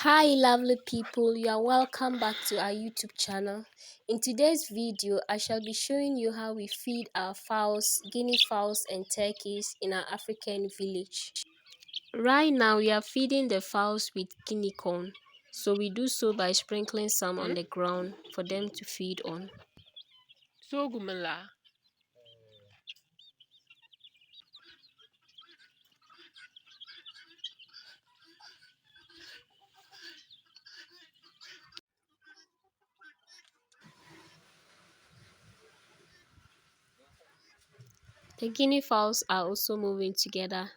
Hi lovely people, you are welcome back to our YouTube channel. In today's video, I shall be showing you how we feed our fowls, guinea fowls and turkeys in our African village. Right now, we are feeding the fowls with guinea corn. So we do so by sprinkling some on Hmm? the ground for them to feed on. Sogumala. The guinea fowls are also moving together.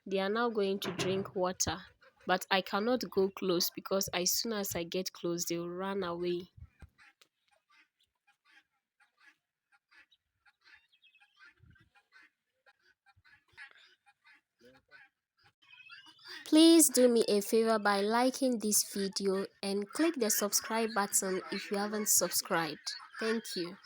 They are now going to drink water. But I cannot go close because as soon as I get close, they will run away. Please do me a favor by liking this video and click the subscribe button if you haven't subscribed. Thank you.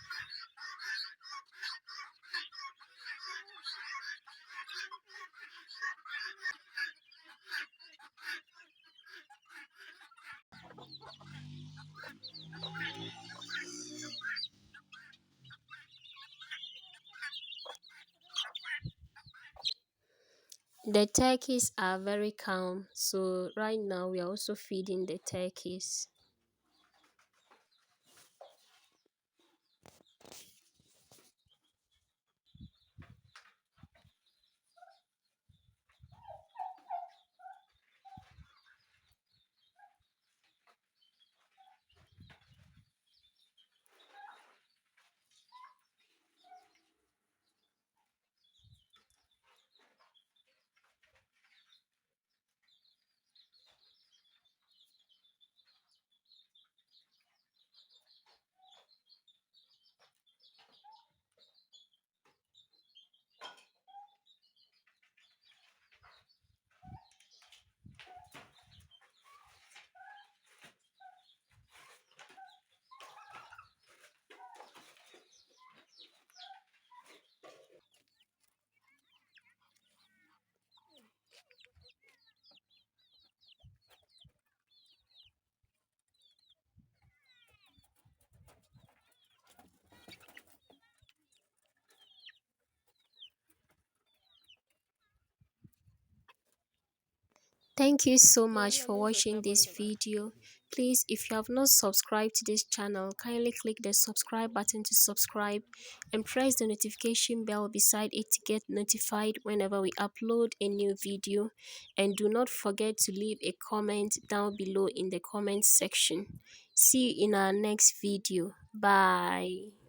The turkeys are very calm, so right now we are also feeding the turkeys. Thank you so much for watching this video. Please, if you have not subscribed to this channel, kindly click the subscribe button to subscribe and press the notification bell beside it to get notified whenever we upload a new video. And do not forget to leave a comment down below in the comment section. See you in our next video. Bye.